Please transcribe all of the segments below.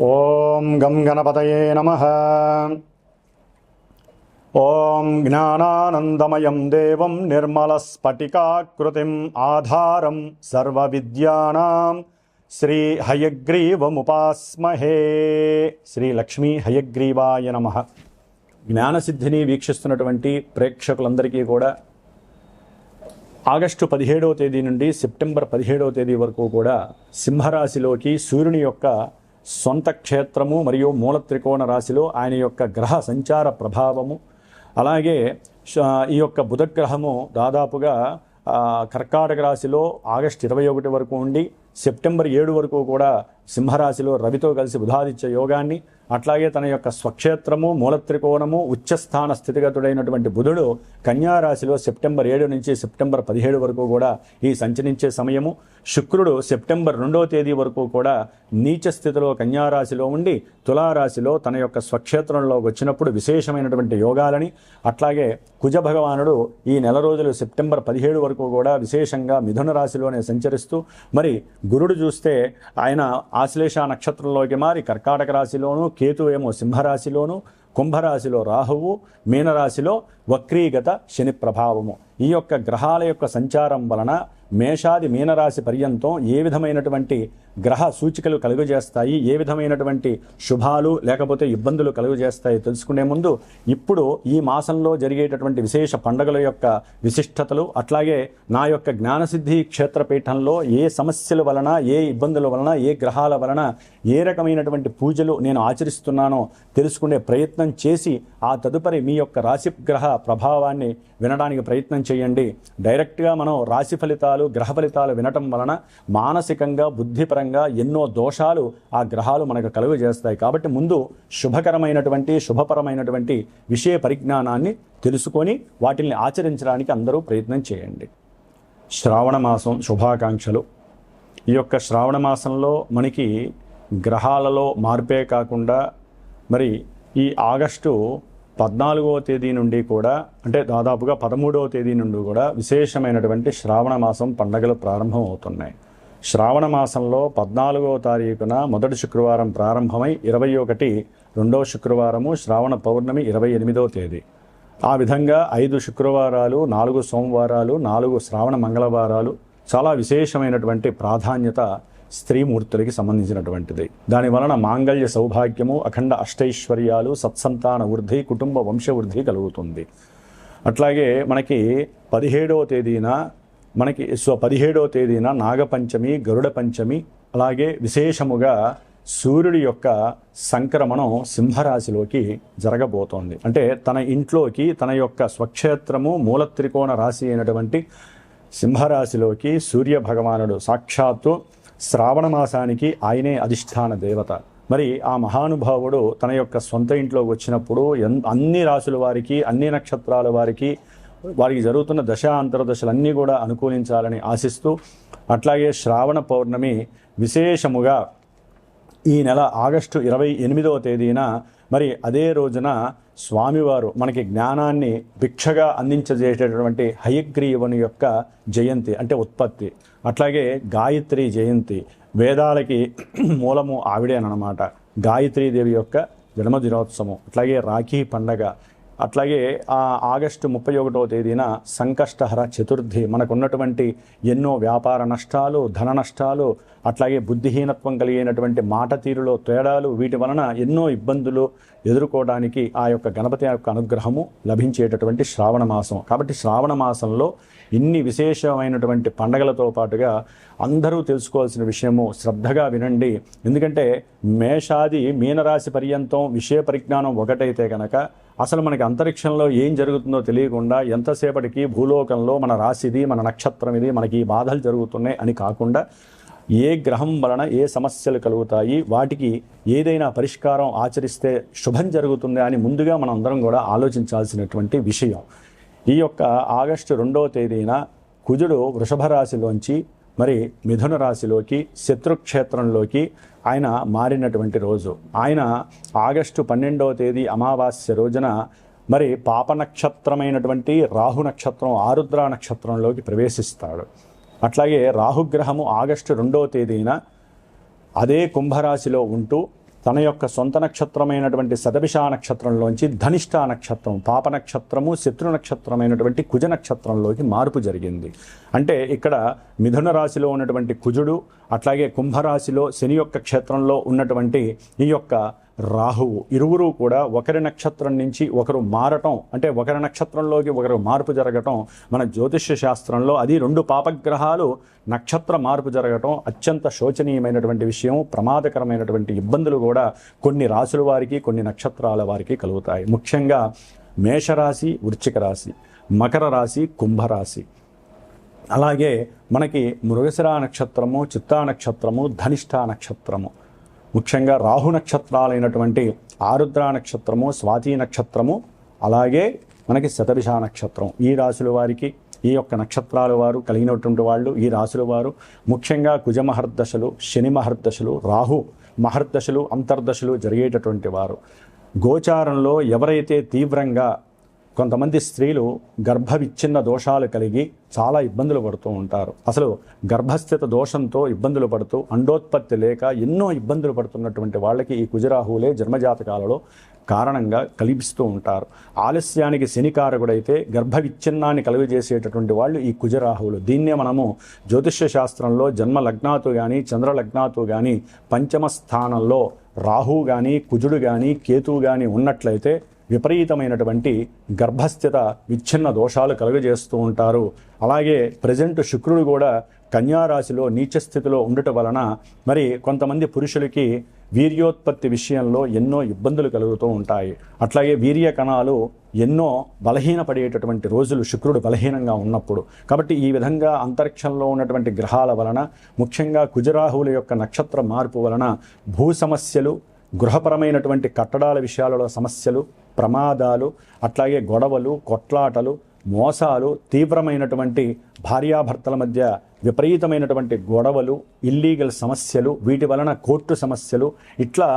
ఓం గం గణపతయే నమః. ఓం జ్ఞానానందమయం దేవం నిర్మలస్ఫటికాకృతిం ఆధారం సర్వవిద్యానాం శ్రీ హయగ్రీవముపాస్మహే. శ్రీ లక్ష్మీ హయగ్రీవాయ నమః. జ్ఞానసిద్ధిని వీక్షిస్తున్నటువంటి ప్రేక్షకులందరికీ కూడా ఆగస్టు 17వ తేదీ నుండి సెప్టెంబర్ 17వ తేదీ వరకు కూడా సింహరాశిలోకి సూర్యుని యొక్క సొంత క్షేత్రము మరియు మూల త్రికోణ రాశిలో ఆయన యొక్క గ్రహ సంచార ప్రభావము, అలాగే ఈ యొక్క బుధగ్రహము దాదాపుగా కర్కాటక రాశిలో ఆగస్టు 21 వరకు ఉండి సెప్టెంబర్ 7 వరకు కూడా సింహరాశిలో రవితో కలిసి బుధాదిత్య యోగాన్ని, అట్లాగే తన యొక్క స్వక్షేత్రము మూల త్రికోణము ఉచ్చస్థాన స్థితిగతుడైనటువంటి బుధుడు కన్యారాశిలో సెప్టెంబర్ 7 నుంచి సెప్టెంబర్ 17 వరకు కూడా ఈ సంచరించే సమయము. శుక్రుడు సెప్టెంబర్ 2వ తేదీ వరకు కూడా నీచ స్థితిలో కన్యారాశిలో ఉండి తులారాశిలో తన యొక్క స్వక్షేత్రంలో వచ్చినప్పుడు విశేషమైనటువంటి యోగాలని, అట్లాగే కుజ భగవానుడు ఈ నెల రోజులు సెప్టెంబర్ 17 వరకు కూడా విశేషంగా మిథున రాశిలోనే సంచరిస్తూ, మరి గురుడు చూస్తే ఆయన ఆశ్లేష నక్షత్రంలోకి మారి కర్కాటక రాశిలోను, కేతు ఏమో సింహరాశిలోను, కుంభరాశిలో రాహువు, మీనరాశిలో వక్రీగత శని ప్రభావము. ఈ యొక్క గ్రహాల యొక్క సంచారం వలన మేషాది మీనరాశి పర్యంతం ఏ విధమైనటువంటి గ్రహ సూచికలు కలుగజేస్తాయి, ఏ విధమైనటువంటి శుభాలు లేకపోతే ఇబ్బందులు కలుగజేస్తాయి తెలుసుకునే ముందు ఇప్పుడు ఈ మాసంలో జరిగేటటువంటి విశేష పండుగల యొక్క విశిష్టతలు, అట్లాగే నా యొక్క జ్ఞానసిద్ధి క్షేత్రపీఠంలో ఏ సమస్యల వలన, ఏ ఇబ్బందుల వలన, ఏ గ్రహాల వలన ఏ రకమైనటువంటి పూజలు నేను ఆచరిస్తున్నానో తెలుసుకునే ప్రయత్నం చేసి ఆ తదుపరి మీ యొక్క రాశి గ్రహ ప్రభావాన్ని వినడానికి ప్రయత్నం చేయండి. డైరెక్ట్గా మనం రాశి ఫలితాలు, గ్రహ ఫలితాలు వినటం వలన మానసికంగా బుద్ధిపరంగా ఎన్నో దోషాలు ఆ గ్రహాలు మనకు కలుగజేస్తాయి. కాబట్టి ముందు శుభకరమైనటువంటి శుభపరమైనటువంటి విషయ పరిజ్ఞానాన్ని తెలుసుకొని వాటిని ఆచరించడానికి అందరూ ప్రయత్నం చేయండి. శ్రావణ మాసం శుభాకాంక్షలు. ఈ యొక్క శ్రావణ మాసంలో మనకి గ్రహాలలో మార్పే కాకుండా మరి ఈ ఆగస్టు 14వ తేదీ నుండి కూడా, అంటే దాదాపుగా 13వ తేదీ నుండి కూడా విశేషమైనటువంటి శ్రావణ మాసం పండగలు ప్రారంభం అవుతున్నాయి. శ్రావణ మాసంలో 14వ తారీఖున మొదటి శుక్రవారం ప్రారంభమై 21 రెండవ శుక్రవారము, శ్రావణ పౌర్ణమి 28వ తేదీ. ఆ విధంగా 5 శుక్రవారాలు, 4 సోమవారాలు, 4 శ్రావణ మంగళవారాలు చాలా విశేషమైనటువంటి ప్రాధాన్యత స్త్రీమూర్తులకి సంబంధించినటువంటిది. దానివలన మాంగళ్య సౌభాగ్యము, అఖండ అష్టైశ్వర్యాలు, సత్సంతాన వృద్ధి, కుటుంబ వంశవృద్ధి కలుగుతుంది. అట్లాగే మనకి 17వ తేదీన నాగపంచమి, గరుడ పంచమి, అలాగే విశేషముగా సూర్యుడి యొక్క సంక్రమణం సింహరాశిలోకి జరగబోతోంది. అంటే తన ఇంట్లోకి తన యొక్క స్వక్షేత్రము మూల త్రికోణ రాశి అయినటువంటి సింహరాశిలోకి సూర్య భగవానుడు సాక్షాత్తు శ్రావణ మాసానికి ఆయనే అధిష్టాన దేవత. మరి ఆ మహానుభావుడు తన యొక్క సొంత ఇంట్లోకి వచ్చినప్పుడు అన్ని రాశుల వారికి, అన్ని నక్షత్రాల వారికి జరుగుతున్న దశ అంతర్దశలన్నీ కూడా అనుకూలించాలని ఆశిస్తూ, అట్లాగే శ్రావణ పౌర్ణమి విశేషముగా ఈ నెల ఆగస్టు 28వ తేదీన మరి అదే రోజున స్వామివారు మనకి జ్ఞానాన్ని భిక్షగా అందించజేసేటటువంటి హయగ్రీవుని యొక్క జయంతి, అంటే ఉత్పత్తి. అట్లాగే గాయత్రి జయంతి, వేదాలకి మూలము ఆవిడేనమాట. గాయత్రీదేవి యొక్క జన్మదినోత్సవం, అట్లాగే రాఖీ పండగ, అట్లాగే ఆగస్టు 31వ తేదీన సంకష్టహర చతుర్థి. మనకున్నటువంటి ఎన్నో వ్యాపార నష్టాలు, ధన నష్టాలు, అట్లాగే బుద్ధిహీనత్వం కలిగినటువంటి మాట తీరులో తేడాలు, వీటి వలన ఎన్నో ఇబ్బందులు ఎదుర్కోవడానికి ఆ యొక్క గణపతి యొక్క అనుగ్రహము లభించేటటువంటి శ్రావణ మాసం. కాబట్టి శ్రావణ మాసంలో ఇన్ని విశేషమైనటువంటి పండగలతో పాటుగా అందరూ తెలుసుకోవాల్సిన విషయము శ్రద్ధగా వినండి. ఎందుకంటే మేషాది మీనరాశి పర్యంతం విషయ పరిజ్ఞానం ఒకటైతే కనుక అసలు మనకి అంతరిక్షంలో ఏం జరుగుతుందో తెలియకుండా ఎంతసేపటికి భూలోకంలో మన రాశిది, మన నక్షత్రం ఇది, మనకి ఈ బాధలు జరుగుతున్నాయి అని కాకుండా ఏ గ్రహం వలన ఏ సమస్యలు కలుగుతాయి, వాటికి ఏదైనా పరిష్కారం ఆచరిస్తే శుభం జరుగుతుంది అని ముందుగా మనం అందరం కూడా ఆలోచించాల్సినటువంటి విషయం. ఈ యొక్క ఆగస్టు 2వ తేదీన కుజుడు వృషభ రాశిలోంచి మరి మిథున రాశిలోకి శత్రుక్షేత్రంలోకి ఆయన మారినటువంటి రోజు. ఆయన ఆగస్టు 12వ తేదీ అమావాస్య రోజున మరి పాప నక్షత్రమైనటువంటి రాహు నక్షత్రం ఆరుద్ర నక్షత్రంలోకి ప్రవేశిస్తాడు. అట్లాగే రాహుగ్రహము ఆగస్టు 2వ తేదీన అదే కుంభరాశిలో ఉంటూ తన యొక్క సొంత నక్షత్రమైనటువంటి శతభిష నక్షత్రంలోంచి ధనిష్ట నక్షత్రం, పాప నక్షత్రము, శత్రు నక్షత్రమైనటువంటి కుజ నక్షత్రంలోకి మార్పు జరిగింది. అంటే ఇక్కడ మిథున రాశిలో ఉన్నటువంటి కుజుడు, అట్లాగే కుంభరాశిలో శని యొక్క క్షేత్రంలో ఉన్నటువంటి ఈ యొక్క రాహువు, ఇరువురు కూడా ఒకరి నక్షత్రం నుంచి ఒకరు మారటం, అంటే ఒకరి నక్షత్రంలోకి ఒకరు మార్పు జరగటం మన జ్యోతిష్య శాస్త్రంలో, అది రెండు పాపగ్రహాలు నక్షత్ర మార్పు జరగటం అత్యంత శోచనీయమైనటువంటి విషయం. ప్రమాదకరమైనటువంటి ఇబ్బందులు కూడా కొన్ని రాశుల వారికి, కొన్ని నక్షత్రాల వారికి కలుగుతాయి. ముఖ్యంగా మేషరాశి, వృశ్చిక రాశి, మకర రాశి, కుంభరాశి, అలాగే మనకి మృగశిర నక్షత్రము, చిత్తా నక్షత్రము, ధనిష్ట నక్షత్రము, ముఖ్యంగా రాహు నక్షత్రాలైనటువంటి ఆరుద్ర నక్షత్రము, స్వాతి నక్షత్రము, అలాగే మనకి శతభిష నక్షత్రం, ఈ రాశుల వారికి, ఈ యొక్క నక్షత్రాల వారు కలిగినటువంటి వాళ్ళు, ఈ రాశుల వారు ముఖ్యంగా కుజ మహర్దశలు, శని మహర్దశలు, రాహు మహర్దశలు, అంతర్దశలు జరిగేటటువంటి వారు. గోచారంలో ఎవరైతే తీవ్రంగా కొంతమంది స్త్రీలు గర్భ విచ్ఛిన్న దోషాలు కలిగి చాలా ఇబ్బందులు పడుతూ ఉంటారు. అసలు గర్భస్థిత దోషంతో ఇబ్బందులు పడుతూ అండోత్పత్తి లేక ఎన్నో ఇబ్బందులు పడుతున్నటువంటి వాళ్ళకి ఈ కుజరాహువులే జన్మజాతకాలలో కారణంగా కల్పిస్తూ ఉంటారు. ఆలస్యానికి శనికారకుడైతే గర్భ విచ్ఛిన్నాన్ని కలుగజేసేటటువంటి వాళ్ళు ఈ కుజరాహువులు. దీన్నే మనము జ్యోతిష్య శాస్త్రంలో జన్మ లగ్నాతో కానీ చంద్ర లగ్నాతో కానీ పంచమ స్థానంలో రాహు కానీ కుజుడు కానీ కేతువు కానీ ఉన్నట్లయితే విపరీతమైనటువంటి గర్భస్థిత విచ్ఛిన్న దోషాలు కలుగజేస్తూ ఉంటారు. అలాగే ప్రజెంట్ శుక్రుడు కూడా కన్యారాశిలో నీచ స్థితిలో ఉండటం వలన మరి కొంతమంది పురుషులకి వీర్యోత్పత్తి విషయంలో ఎన్నో ఇబ్బందులు కలుగుతూ ఉంటాయి. అట్లాగే వీర్య కణాలు ఎన్నో బలహీనపడేటటువంటి రోజులు శుక్రుడు బలహీనంగా ఉన్నప్పుడు. కాబట్టి ఈ విధంగా అంతరిక్షంలో ఉన్నటువంటి గ్రహాల వలన, ముఖ్యంగా కుజరాహువుల యొక్క నక్షత్ర మార్పు వలన భూ సమస్యలు, గృహపరమైనటువంటి కట్టడాల విషయాలలో సమస్యలు, ప్రమాదాలు, అట్లాగే గొడవలు, కొట్లాటలు, మోసాలు, తీవ్రమైనటువంటి భార్యాభర్తల మధ్య విపరీతమైనటువంటి గొడవలు, ఇల్లీగల్ సమస్యలు, వీటి వలన కోర్టు సమస్యలు, ఇట్లా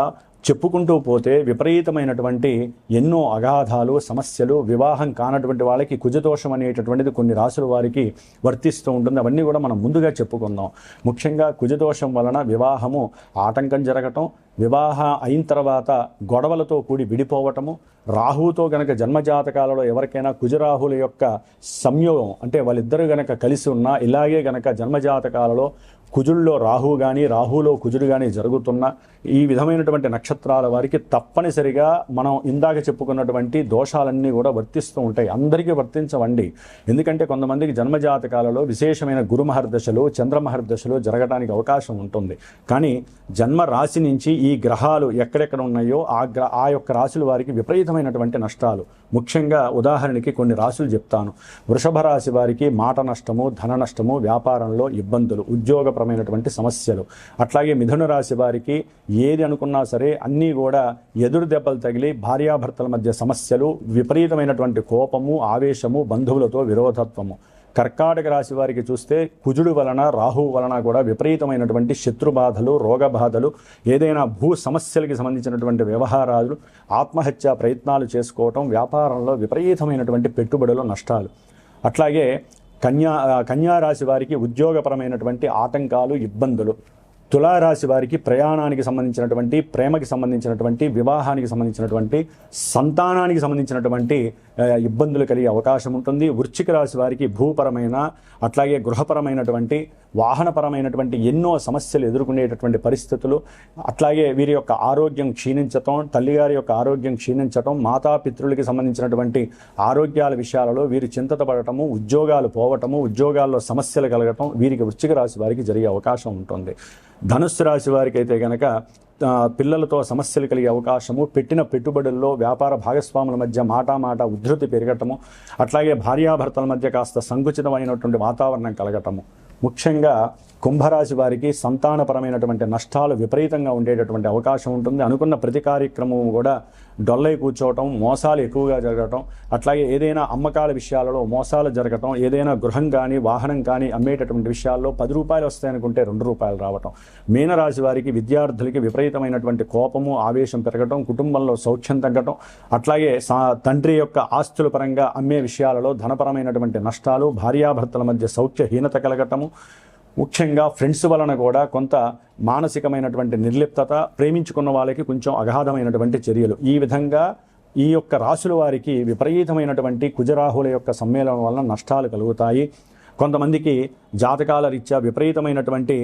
చెప్పుకుంటూ పోతే విపరీతమైనటువంటి ఎన్నో అగాధాలు, సమస్యలు, వివాహం కానటువంటి వాళ్ళకి కుజదోషం అనేటటువంటిది కొన్ని రాసుల వారికి వర్తిస్తూ ఉంటుంది. అవన్నీ కూడా మనం ముందుగా చెప్పుకుందాం. ముఖ్యంగా కుజదోషం వలన వివాహము ఆటంకం జరగటం, వివాహం అయిన తర్వాత గొడవలతో కూడి విడిపోవటము, రాహువుతో గనక జన్మజాతకాలలో ఎవరికైనా కుజరాహుల యొక్క సంయోగం, అంటే వాళ్ళిద్దరూ గనక కలిసి ఉన్నా, ఇలాగే గనక జన్మజాతకాలలో కుజుల్లో రాహువు కానీ రాహువులో కుజుడు కానీ జరుగుతున్న ఈ విధమైనటువంటి నక్షత్రాల వారికి తప్పనిసరిగా మనం ఇందాక చెప్పుకున్నటువంటి దోషాలన్నీ కూడా వర్తిస్తూ ఉంటాయి. అందరికీ వర్తించవండి. ఎందుకంటే కొంతమందికి జన్మజాతకాలలో విశేషమైన గురుమహర్దశలు, చంద్రమహర్దశలు జరగడానికి అవకాశం ఉంటుంది. కానీ జన్మ రాశి నుంచి ఈ గ్రహాలు ఎక్కడెక్కడ ఉన్నాయో ఆ యొక్క రాశుల వారికి విపరీతమైనటువంటి నష్టాలు. ముఖ్యంగా ఉదాహరణకి కొన్ని రాశులు చెప్తాను. వృషభ రాశి వారికి మాట నష్టము, ధన నష్టము, వ్యాపారంలో ఇబ్బందులు, ఉద్యోగపరమైనటువంటి సమస్యలు. అట్లాగే మిథున రాశి వారికి ఏది అనుకున్నా సరే అన్నీ కూడా ఎదురు దెబ్బలు తగిలి భార్యాభర్తల మధ్య సమస్యలు, విపరీతమైనటువంటి కోపము, ఆవేశము, బంధువులతో విరోధత్వము. కర్కాటక రాశి వారికి చూస్తే కుజుడు వలన, రాహువు వలన కూడా విపరీతమైనటువంటి శత్రుబాధలు, రోగబాధలు, ఏదైనా భూ సమస్యలకి సంబంధించినటువంటి వ్యవహారాలు, ఆత్మహత్యా ప్రయత్నాలు చేసుకోవటం, వ్యాపారంలో విపరీతమైనటువంటి పెట్టుబడులు, నష్టాలు. అట్లాగే కన్యారాశి వారికి ఉద్యోగపరమైనటువంటి ఆటంకాలు, ఇబ్బందులు. తులారాశి వారికి ప్రయాణానికి సంబంధించినటువంటి, ప్రేమకి సంబంధించినటువంటి, వివాహానికి సంబంధించినటువంటి, సంతానానికి సంబంధించినటువంటి ఇబ్బందులు కలిగే అవకాశం ఉంటుంది. వృశ్చిక రాశి వారికి భూపరమైన, అట్లాగే గృహపరమైనటువంటి, వాహనపరమైనటువంటి ఎన్నో సమస్యలు ఎదుర్కొనేటటువంటి పరిస్థితులు. అట్లాగే వీరి యొక్క ఆరోగ్యం క్షీణించటం, తల్లిగారి యొక్క ఆరోగ్యం క్షీణించటం, మాతాపితృలకి సంబంధించినటువంటి ఆరోగ్యాల విషయాలలో వీరు చింతపడటము, ఉద్యోగాలు పోవటము, ఉద్యోగాల్లో సమస్యలు కలగటం వీరికి వృశ్చిక రాశి వారికి జరిగే అవకాశం ఉంటుంది. ధనుస్సు రాశి వారికి అయితే కనుక పిల్లలతో సమస్యలు కలిగే అవకాశము, పెట్టిన పెట్టుబడుల్లో వ్యాపార భాగస్వాముల మధ్య మాట ఉద్ధృతి పెరగటము, అట్లాగే భార్యాభర్తల మధ్య కాస్త సంకుచితమైనటువంటి వాతావరణం కలగటము. ముఖ్యంగా కుంభరాశి వారికి సంతానపరమైనటువంటి నష్టాలు విపరీతంగా ఉండేటటువంటి అవకాశం ఉంటుంది. అనుకున్న ప్రతి కార్యక్రమం కూడా డొల్లై కూర్చోవటం, మోసాలు ఎక్కువగా జరగటం, అట్లాగే ఏదైనా అమ్మకాల విషయాలలో మోసాలు జరగటం, ఏదైనా గృహం కానీ వాహనం కానీ అమ్మేటటువంటి విషయాల్లో 10 రూపాయలు వస్తాయనుకుంటే 2 రూపాయలు రావటం. మీనరాశి వారికి విద్యార్థులకి విపరీతమైనటువంటి కోపము, ఆవేశం పెరగటం, కుటుంబంలో సౌఖ్యం తగ్గటం, అట్లాగే తండ్రి యొక్క ఆస్తుల పరంగా అమ్మే విషయాలలో ధనపరమైనటువంటి నష్టాలు, భార్యాభర్తల మధ్య సౌఖ్యహీనత కలగటము, ముఖ్యంగా ఫ్రెండ్స్ వలన కూడా కొంత మానసికమైనటువంటి నిర్లిప్తత, ప్రేమించుకున్న వాళ్ళకి కొంచెం అగాధమైనటువంటి చర్యలు, ఈ విధంగా ఈ యొక్క రాశుల వారికి విపరీతమైనటువంటి కుజరాహుల యొక్క సమ్మేళనం వలన నష్టాలు కలుగుతాయి. కొంతమందికి జాతకాల రీత్యా విపరీతమైనటువంటి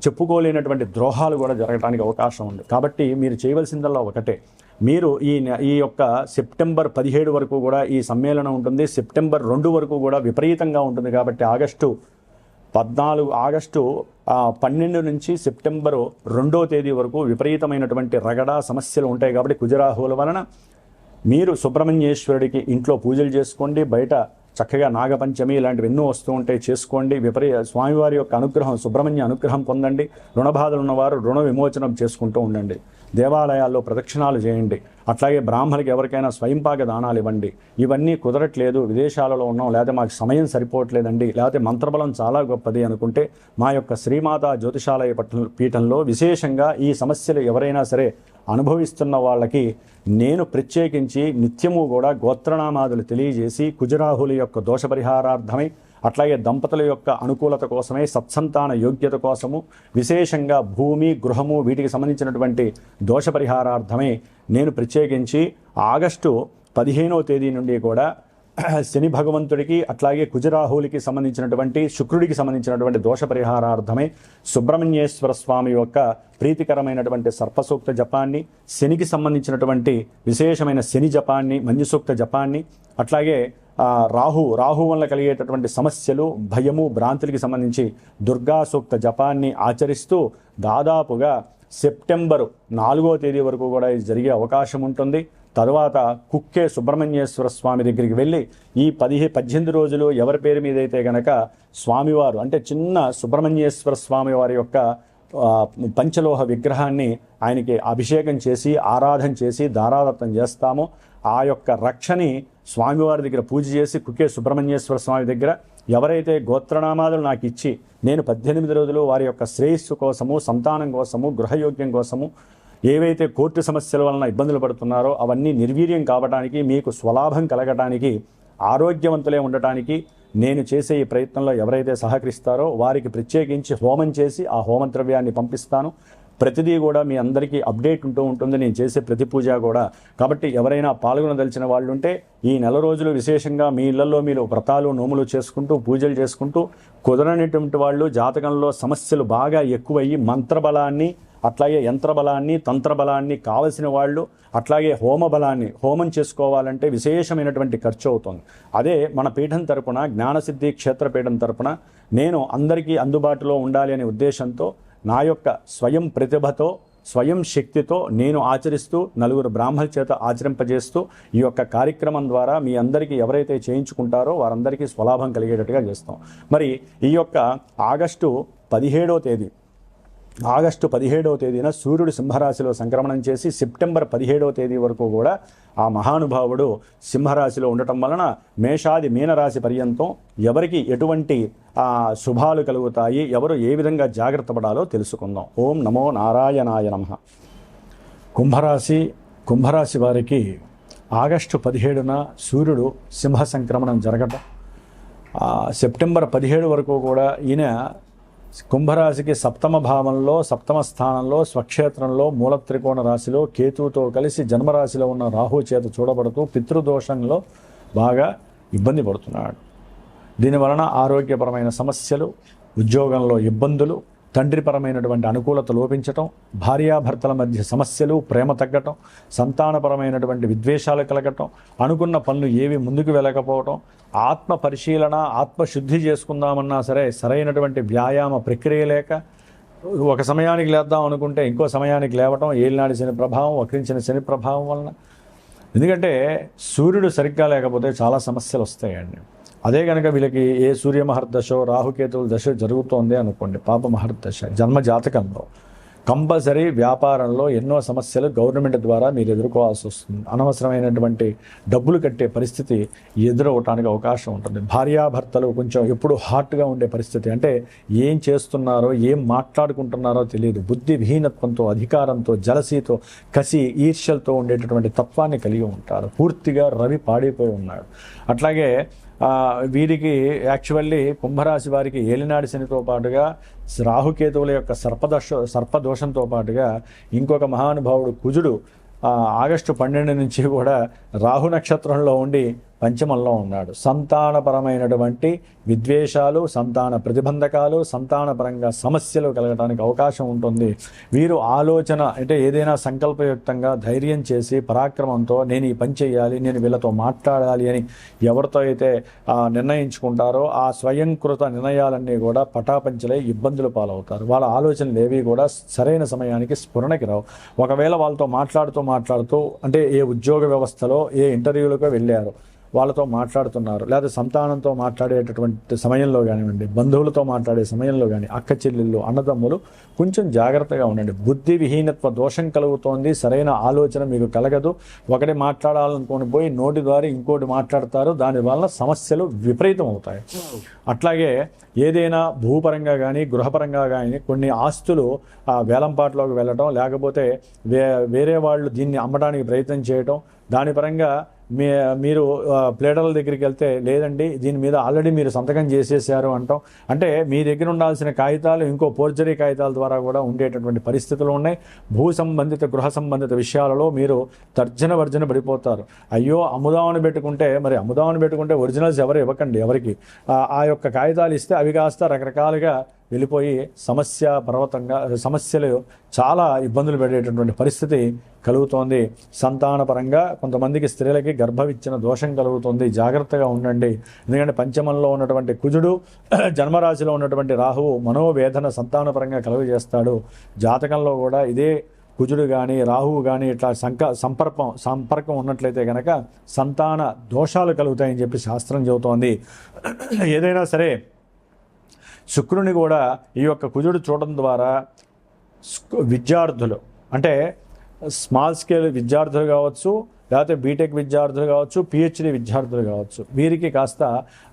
చెప్పుకోలేనటువంటి ద్రోహాలు కూడా జరగడానికి అవకాశం ఉంది. కాబట్టి మీరు చేయవలసిందల్లా ఒకటే, మీరు ఈ యొక్క సెప్టెంబర్ 17 వరకు కూడా ఈ సమ్మేళనం ఉంటుంది. సెప్టెంబర్ 2 వరకు కూడా విపరీతంగా ఉంటుంది. కాబట్టి ఆగస్టు 12 నుంచి సెప్టెంబరు 2వ తేదీ వరకు విపరీతమైనటువంటి రగడ సమస్యలు ఉంటాయి. కాబట్టి కుజరాహుల వలన మీరు సుబ్రహ్మణ్యేశ్వరుడికి ఇంట్లో పూజలు చేసుకోండి. బయట చక్కగా నాగపంచమి ఇలాంటివి ఎన్నో వస్తూ ఉంటాయి, చేసుకోండి. స్వామివారి యొక్క అనుగ్రహం, సుబ్రహ్మణ్య అనుగ్రహం పొందండి. రుణబాధలు ఉన్నవారు రుణ విమోచనం చేసుకుంటూ ఉండండి. దేవాలయాల్లో ప్రదక్షిణాలు చేయండి. అట్లాగే బ్రాహ్మణులకి ఎవరికైనా స్వయంపాక దానాలు ఇవ్వండి. ఇవన్నీ కుదరట్లేదు, విదేశాలలో ఉన్నాం, లేకపోతే మాకు సమయం సరిపోవట్లేదండి, లేకపోతే మంత్రబలం చాలా గొప్పది అనుకుంటే మా యొక్క శ్రీమాత జ్యోతిషాలయ పీఠంలో విశేషంగా ఈ సమస్యలు ఎవరైనా సరే అనుభవిస్తున్న వాళ్ళకి నేను ప్రత్యేకించి నిత్యము కూడా గోత్రనామాదులు తెలియజేసి కుజరాహుల యొక్క దోష పరిహారార్థమై, అట్లాగే దంపతుల యొక్క అనుకూలత కోసమే, సత్సంతాన యోగ్యత కోసము, విశేషంగా భూమి గృహము వీటికి సంబంధించినటువంటి దోష పరిహారార్థమే నేను ప్రత్యేకించి ఆగస్టు 15వ తేదీ నుండి కూడా శని భగవంతుడికి అట్లాగే కుజరాహులకి సంబంధించినటువంటి శుక్రుడికి సంబంధించినటువంటి దోష పరిహారార్థమై సుబ్రహ్మణ్యేశ్వర స్వామి యొక్క ప్రీతికరమైనటువంటి సర్పసూక్త జపాన్ని, శనికి సంబంధించినటువంటి విశేషమైన శని జపాన్ని, మంజుసూక్త జపాన్ని, అట్లాగే రాహు వల్ల కలిగేటటువంటి సమస్యలు, భయము, భ్రాంతులకి సంబంధించి దుర్గా సూక్త జపాన్ని ఆచరిస్తూ దాదాపుగా సెప్టెంబరు 4వ తేదీ వరకు కూడా ఇది జరిగే అవకాశం ఉంటుంది. తరువాత కుక్కే సుబ్రహ్మణ్యేశ్వర స్వామి దగ్గరికి వెళ్ళి ఈ 18 రోజులు ఎవరి పేరు మీద అయితే గనక స్వామివారు అంటే చిన్న సుబ్రహ్మణ్యేశ్వర స్వామి వారి యొక్క పంచలోహ విగ్రహాన్ని ఆయనకి అభిషేకం చేసి ఆరాధన చేసి దారాదత్తం చేస్తామో ఆ యొక్క రక్షని స్వామివారి దగ్గర పూజ చేసి కుక్కే సుబ్రహ్మణ్యేశ్వర స్వామి దగ్గర ఎవరైతే గోత్రనామాదులు నాకు ఇచ్చి నేను 18 రోజులు వారి యొక్క శ్రేయస్సు కోసము, సంతానం కోసము, గృహయోగ్యం కోసము ఏవైతే కోర్టు సమస్యల వలన ఇబ్బందులు పడుతున్నారో అవన్నీ నిర్వీర్యం కావడానికి, మీకు స్వలాభం కలగటానికి, ఆరోగ్యవంతులే ఉండటానికి నేను చేసే ఈ ప్రయత్నంలో ఎవరైతే సహకరిస్తారో వారికి ప్రత్యేకించి హోమం చేసి ఆ హోమ ద్రవ్యాన్ని పంపిస్తాను. ప్రతిదీ కూడా మీ అందరికీ అప్డేట్ ఉంటూ ఉంటుంది నేను చేసే ప్రతి పూజ కూడా. కాబట్టి ఎవరైనా పాల్గొనదలిచిన వాళ్ళు ఉంటే ఈ నెల రోజులు విశేషంగా మీ ఇళ్లలో మీరు వ్రతాలు నోములు చేసుకుంటూ పూజలు చేసుకుంటూ, కుదరనటువంటి వాళ్ళు జాతకంలో సమస్యలు బాగా ఎక్కువయ్యి మంత్రబలాన్ని అట్లాగే యంత్రబలాన్ని తంత్రబలాన్ని కావలసిన వాళ్ళు అట్లాగే హోమం చేసుకోవాలంటే విశేషమైనటువంటి ఖర్చు అవుతుంది. అదే మన పీఠం తరపున జ్ఞానసిద్ధి క్షేత్రపీఠం తరపున నేను అందరికీ అందుబాటులో ఉండాలి అనే ఉద్దేశంతో నా యొక్క స్వయం ప్రతిభతో స్వయం శక్తితో నేను ఆచరిస్తూ నలుగురు బ్రాహ్మణుల చేత ఆచరింపజేస్తూ ఈ యొక్క కార్యక్రమం ద్వారా మీ అందరికీ ఎవరైతే చేయించుకుంటారో వారందరికీ స్వలాభం కలిగేటట్టుగా చేస్తాం. మరి ఈ యొక్క ఆగస్టు 17వ తేదీన సూర్యుడు సింహరాశిలో సంక్రమణం చేసి సెప్టెంబర్ 17వ తేదీ వరకు కూడా ఆ మహానుభావుడు సింహరాశిలో ఉండటం వలన మేషాది మీనరాశి పర్యంతం ఎవరికి ఎటువంటి శుభాలు కలుగుతాయి, ఎవరు ఏ విధంగా జాగ్రత్త పడాలో తెలుసుకుందాం. ఓం నమో నారాయణాయ నమః. కుంభరాశి వారికి ఆగస్టు 17న సూర్యుడు సింహ సంక్రమణం జరగటం, సెప్టెంబర్ 17 వరకు కూడా ఈయన కుంభరాశికి సప్తమ భావంలో, సప్తమ స్థానంలో, స్వక్షేత్రంలో, మూల త్రికోణ రాశిలో కేతువుతో కలిసి జన్మరాశిలో ఉన్న రాహు చేత చూడబడుతూ పితృదోషంలో బాగా ఇబ్బంది పడుతున్నాడు. దీనివలన ఆరోగ్యపరమైన సమస్యలు, ఉద్యోగంలో ఇబ్బందులు, తండ్రిపరమైనటువంటి అనుకూలత లోపించటం, భార్యాభర్తల మధ్య సమస్యలు, ప్రేమ తగ్గటం, సంతానపరమైనటువంటి విద్వేషాలు కలగటం, అనుకున్న పనులు ఏవి ముందుకు వెళ్ళకపోవటం, ఆత్మ పరిశీలన, ఆత్మశుద్ధి చేసుకుందామన్నా సరే సరైనటువంటి వ్యాయామ ప్రక్రియ లేక, ఒక సమయానికి లేద్దాం అనుకుంటే ఇంకో సమయానికి లేవటం, ఏలినాటి శని ప్రభావం, వక్రించిన శని ప్రభావం వలన. ఎందుకంటే సూర్యుడు సరిగ్గా లేకపోతే చాలా సమస్యలు వస్తాయండి. అదే కనుక వీళ్ళకి ఏ సూర్యమహర్దశో రాహుకేతువుల దశ జరుగుతోంది అనుకోండి, పాప మహర్దశ జన్మ జాతకంలో కంపల్సరీ వ్యాపారంలో ఎన్నో సమస్యలు గవర్నమెంట్ ద్వారా మీరు ఎదుర్కోవాల్సి వస్తుంది. అనవసరమైనటువంటి డబ్బులు కట్టే పరిస్థితి ఎదురవటానికి అవకాశం ఉంటుంది. భార్యాభర్తలు కొంచెం ఎప్పుడు హాట్గా ఉండే పరిస్థితి, అంటే ఏం చేస్తున్నారో ఏం మాట్లాడుకుంటున్నారో తెలియదు, బుద్ధి విహీనత్వంతో, అధికారంతో, జలసీతో, కసి ఈర్ష్యలతో ఉండేటటువంటి తత్వాన్ని కలిగి ఉంటారు. పూర్తిగా రవి పాడైపోయి ఉన్నాడు. అట్లాగే వీరికి యాక్చువల్లీ కుంభరాశి వారికి ఏలినాడి శనితో పాటుగా రాహుకేతువుల యొక్క సర్పదోషంతో పాటుగా ఇంకొక మహానుభావుడు కుజుడు ఆగస్టు 12 నుంచి కూడా రాహు నక్షత్రంలో ఉండి పంచమంలో ఉన్నాడు. సంతానపరమైనటువంటి విద్వేషాలు, సంతాన ప్రతిబంధకాలు, సంతానపరంగా సమస్యలు కలగడానికి అవకాశం ఉంటుంది. వీరు ఆలోచన అంటే ఏదైనా సంకల్పయుక్తంగా ధైర్యం చేసి పరాక్రమంతో నేను ఈ పని చేయాలి, నేను వీళ్ళతో మాట్లాడాలి అని ఎవరితో అయితే నిర్ణయించుకుంటారో ఆ స్వయంకృత నిర్ణయాలన్నీ కూడా పటాపంచలై ఇబ్బందులు పాలవుతారు. వాళ్ళ ఆలోచనలు ఏవి కూడా సరైన సమయానికి స్ఫురణకి రావు. ఒకవేళ వాళ్ళతో మాట్లాడుతూ అంటే ఏ ఉద్యోగ వ్యవస్థలో ఏ ఇంటర్వ్యూలకు వెళ్ళారు, వాళ్ళతో మాట్లాడుతున్నారు, లేదా సంతానంతో మాట్లాడేటటువంటి సమయంలో కానివ్వండి, బంధువులతో మాట్లాడే సమయంలో కానీ, అక్క చెల్లెళ్ళు, అన్నదమ్ములు కొంచెం జాగ్రత్తగా ఉండండి. బుద్ధి విహీనత్వ దోషం కలుగుతోంది, సరైన ఆలోచన మీకు కలగదు. ఒకటి మాట్లాడాలనుకొని పోయి నోటి ద్వారా ఇంకోటి మాట్లాడతారు, దానివల్ల సమస్యలు విపరీతం అవుతాయి. అట్లాగే ఏదైనా భూపరంగా కానీ గృహపరంగా కానీ కొన్ని ఆస్తులు వేలంపాట్లోకి వెళ్ళటం, లేకపోతే వేరే వాళ్ళు దీన్ని అమ్మడానికి ప్రయత్నం చేయటం, దాని పరంగా మీరు ప్లేటర్ల దగ్గరికి వెళ్తే లేదండి దీని మీద ఆల్రెడీ మీరు సంతకం చేసేసారు అంటాం. అంటే మీ దగ్గర ఉండాల్సిన కాగితాలు ఇంకో ఫోర్జరీ కాగితాల ద్వారా కూడా ఉండేటటువంటి పరిస్థితులు ఉన్నాయి. భూ సంబంధిత గృహ సంబంధిత విషయాలలో మీరు తర్జన పడిపోతారు. అయ్యో అమ్ముదామని పెట్టుకుంటే ఒరిజినల్స్ ఎవరు ఇవ్వకండి ఎవరికి. ఆ యొక్క కాగితాలు ఇస్తే అవి కాస్త రకరకాలుగా వెళ్ళిపోయి సమస్యలు చాలా ఇబ్బందులు పడేటటువంటి పరిస్థితి కలుగుతోంది. సంతానపరంగా కొంతమందికి స్త్రీలకి గర్భవిచ్చిన దోషం కలుగుతుంది, జాగ్రత్తగా ఉండండి. ఎందుకంటే పంచమంలో ఉన్నటువంటి కుజుడు, జన్మరాశిలో ఉన్నటువంటి రాహువు మనోవేదన సంతానపరంగా కలుగజేస్తాడు. జాతకంలో కూడా ఇదే కుజుడు కానీ రాహువు కానీ ఇట్లా సంపర్కం ఉన్నట్లయితే కనుక సంతాన దోషాలు కలుగుతాయని చెప్పి శాస్త్రం చెబుతోంది. ఏదైనా సరే శుక్రుని కూడా ఈ యొక్క కుజుడు చూడడం ద్వారా విద్యార్థులు అంటే స్మాల్ స్కేల్ విద్యార్థులు కావచ్చు, లేకపోతే బీటెక్ విద్యార్థులు కావచ్చు, పిహెచ్డి విద్యార్థులు కావచ్చు, వీరికి కాస్త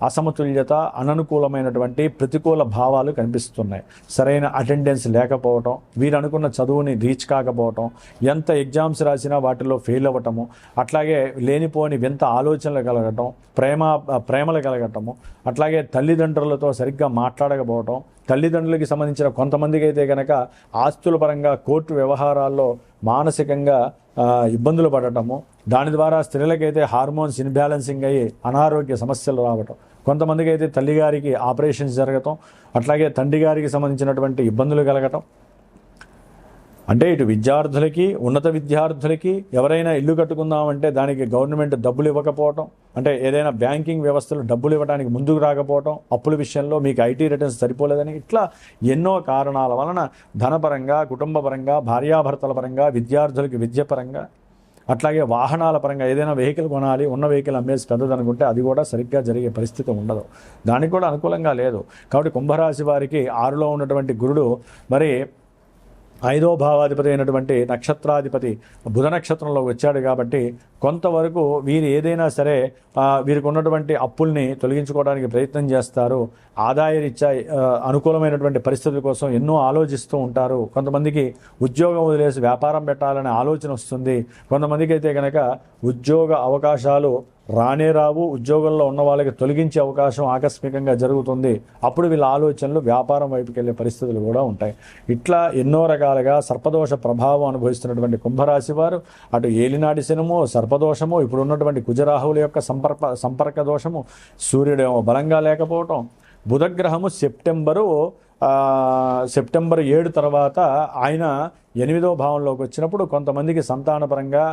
అసమతుల్యత, అననుకూలమైనటువంటి ప్రతికూల భావాలు కనిపిస్తున్నాయి. సరైన అటెండెన్స్ లేకపోవటం, వీరు అనుకున్న చదువుని రీచ్ కాకపోవటం, ఎంత ఎగ్జామ్స్ రాసినా వాటిలో ఫెయిల్ అవ్వటము, అట్లాగే లేనిపోని వింత ఆలోచనలు కలగటం, ప్రేమలు కలగటము, అట్లాగే తల్లిదండ్రులతో సరిగ్గా మాట్లాడకపోవటం, తల్లిదండ్రులకి సంబంధించిన కొంతమందికి అయితే కనుక ఆస్తుల పరంగా కోర్టు వ్యవహారాల్లో మానసికంగా ఇబ్బందులు పడటము, దాని ద్వారా స్త్రీలకైతే హార్మోన్స్ ఇన్బ్యాలెన్సింగ్ అయ్యి అనారోగ్య సమస్యలు రావటం, కొంతమందికి అయితే తల్లిగారికి ఆపరేషన్స్ జరగటం, అట్లాగే తండ్రి గారికి సంబంధించినటువంటి ఇబ్బందులు కలగటం. అంటే ఇటు విద్యార్థులకి, ఉన్నత విద్యార్థులకి ఎవరైనా ఇల్లు కట్టుకుందామంటే దానికి గవర్నమెంట్ డబ్బులు ఇవ్వకపోవటం, అంటే ఏదైనా బ్యాంకింగ్ వ్యవస్థలు డబ్బులు ఇవ్వడానికి ముందుకు రాకపోవటం, అప్పుల విషయంలో మీకు ఐటీ రిటర్న్స్ సరిపోలేదని, ఇట్లా ఎన్నో కారణాల వలన ధనపరంగా, కుటుంబపరంగా, భార్యాభర్తల పరంగా, విద్యార్థులకి విద్యపరంగా, అట్లాగే వాహనాల పరంగా ఏదైనా వెహికల్ కొనాలి, ఉన్న వెహికల్ అమ్మేసి పెద్దదనుకుంటే అది కూడా సరిగ్గా జరిగే పరిస్థితి ఉండదు, దానికి కూడా అనుకూలంగా లేదు. కాబట్టి కుంభరాశి వారికి 6లో ఉన్నటువంటి గురుడు మరి 5వ భావాధిపతి అయినటువంటి నక్షత్రాధిపతి బుధ నక్షత్రంలో వచ్చాడు. కాబట్టి కొంతవరకు వీరు ఏదైనా సరే వీరికి ఉన్నటువంటి అప్పుల్ని తొలగించుకోవడానికి ప్రయత్నం చేస్తారు. ఆదాయరీత్యా అనుకూలమైనటువంటి పరిస్థితుల కోసం ఎన్నో ఆలోచిస్తూ ఉంటారు. కొంతమందికి ఉద్యోగం వదిలేసి వ్యాపారం పెట్టాలనే ఆలోచన వస్తుంది. కొంతమందికి అయితే కనుక ఉద్యోగ అవకాశాలు రానే రావు, ఉద్యోగంలో ఉన్న వాళ్ళకి తొలగించే అవకాశం ఆకస్మికంగా జరుగుతుంది. అప్పుడు వీళ్ళ ఆలోచనలు వ్యాపారం వైపుకి వెళ్ళే పరిస్థితులు కూడా ఉంటాయి. ఇట్లా ఎన్నో రకాలుగా సర్పదోష ప్రభావం అనుభవిస్తున్నటువంటి కుంభరాశి వారు అటు ఏలినాడి శనము, సర్పదోషము, ఇప్పుడు ఉన్నటువంటి కుజరాహువుల యొక్క సంపర్క దోషము, సూర్యుడేమో బలంగా లేకపోవటం, బుధగ్రహము సెప్టెంబర్ 7 తర్వాత ఆయన 8వ భావంలోకి వచ్చినప్పుడు కొంతమందికి సంతానపరంగా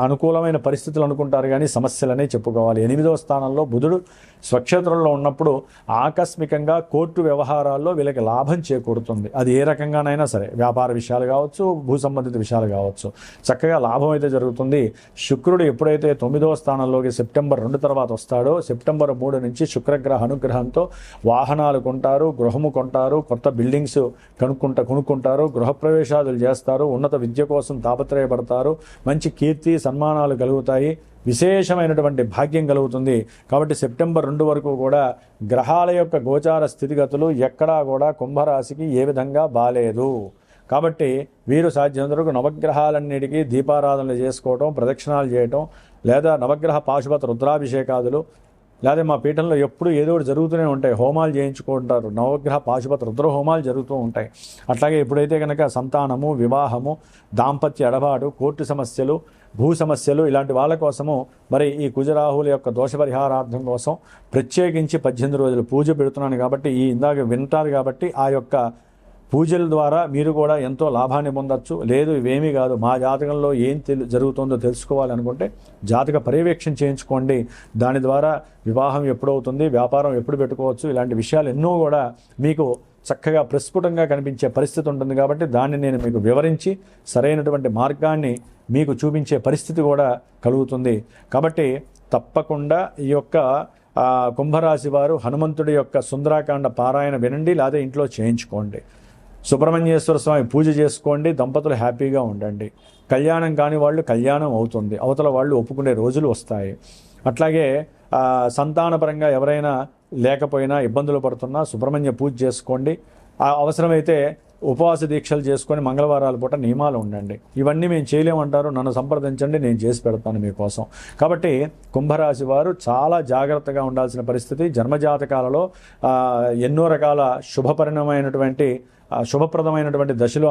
అనుకూలమైన పరిస్థితులు అనుకుంటారు కానీ సమస్యలనే చెప్పుకోవాలి. 8వ స్థానంలో బుధుడు స్వక్షేత్రంలో ఉన్నప్పుడు ఆకస్మికంగా కోర్టు వ్యవహారాల్లో వీళ్ళకి లాభం చేకూరుతుంది. అది ఏ రకంగానైనా సరే, వ్యాపార విషయాలు కావచ్చు, భూ సంబంధిత విషయాలు కావచ్చు, చక్కగా లాభం అయితే జరుగుతుంది. శుక్రుడు ఎప్పుడైతే 9వ స్థానంలోకి సెప్టెంబర్ 2 తర్వాత వస్తాడో, సెప్టెంబర్ 3 నుంచి శుక్రగ్రహ అనుగ్రహంతో వాహనాలు కొంటారు, గృహము కొంటారు, కొత్త బిల్డింగ్స్ కొనుక్కుంటారు, గృహప్రవేశాలు చేస్తారు, ఉన్నత విద్య కోసం తాపత్రయపడతారు, మంచి కీర్తి సన్మానాలు కలుగుతాయి, విశేషమైనటువంటి భాగ్యం కలుగుతుంది. కాబట్టి సెప్టెంబర్ 2 వరకు కూడా గ్రహాల యొక్క గోచార స్థితిగతులు ఎక్కడా కూడా కుంభరాశికి ఏ విధంగా బాలేదు. కాబట్టి వీరు సాధ్యమైనంత వరకు నవగ్రహాలన్నిటికీ దీపారాధనలు చేసుకోవటం, ప్రదక్షిణాలు చేయటం, లేదా నవగ్రహ పాశుపత రుద్రాభిషేకాదులు లేదా మా పీఠంలో ఎప్పుడు ఏదో ఒకటి జరుగుతూనే ఉంటాయి, హోమాలు చేయించుకుంటారు, నవగ్రహ పాశుపత రుద్ర హోమాలు జరుగుతూ ఉంటాయి. అట్లాగే ఎప్పుడైతే కనుక సంతానము, వివాహము, దాంపత్య ఎడబాటు, కోర్టు సమస్యలు, భూ సమస్యలు ఇలాంటి వాళ్ళ కోసము మరి ఈ కుజరాహుల యొక్క దోష పరిహారార్థం కోసం ప్రత్యేకించి 18 రోజులు పూజ పెడుతున్నాను కాబట్టి ఇందాక వింటారు కాబట్టి ఆ యొక్క పూజల ద్వారా మీరు కూడా ఎంతో లాభాన్ని పొందొచ్చు. లేదు ఇవేమీ కాదు, మా జాతకంలో ఏం జరుగుతుందో తెలుసుకోవాలనుకుంటే జాతక పర్యవేక్షణ చేయించుకోండి. దాని ద్వారా వివాహం ఎప్పుడవుతుంది, వ్యాపారం ఎప్పుడు పెట్టుకోవచ్చు, ఇలాంటి విషయాలు ఎన్నో కూడా మీకు చక్కగా ప్రస్ఫుటంగా కనిపించే పరిస్థితి ఉంటుంది. కాబట్టి దాన్ని నేను మీకు వివరించి సరైనటువంటి మార్గాన్ని మీకు చూపించే పరిస్థితి కూడా కలుగుతుంది. కాబట్టి తప్పకుండా ఈ యొక్క కుంభరాశి వారు హనుమంతుడి యొక్క సుందరాకాండ పారాయణ వినండి, లేదా ఇంట్లో చేయించుకోండి. సుబ్రహ్మణ్యేశ్వర స్వామి పూజ చేసుకోండి, దంపతులు హ్యాపీగా ఉండండి. కళ్యాణం కాని వాళ్ళు కళ్యాణం అవుతుంది, అవతల వాళ్ళు ఒప్పుకునే రోజులు వస్తాయి. అట్లాగే సంతానపరంగా ఎవరైనా లేకపోయినా ఇబ్బందులు పడుతున్నా సుబ్రహ్మణ్య పూజ చేసుకోండి. అవసరమైతే ఉపవాస దీక్షలు చేసుకొని మంగళవారాల పూట నియమాలు ఉండండి. ఇవన్నీ మేము చేయలేమంటారు, నన్ను సంప్రదించండి, నేను చేసి పెడతాను మీకోసం. కాబట్టి కుంభరాశి వారు చాలా జాగ్రత్తగా ఉండాల్సిన పరిస్థితి. జన్మజాతకాలలో ఎన్నో రకాల శుభప్రదమైనటువంటి దశలు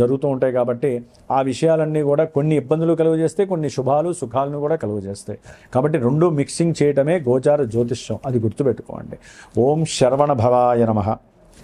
జరుగుతూ ఉంటాయి. కాబట్టి ఆ విషయాలన్నీ కూడా కొన్ని ఇబ్బందులు కలుగజేస్తే, కొన్ని శుభాలు సుఖాలను కూడా కలుగజేస్తాయి. కాబట్టి రెండు మిక్సింగ్ చేయటమే గోచార జ్యోతిష్యం, అది గుర్తుపెట్టుకోండి. ఓం శరవణ భవాయ నమః.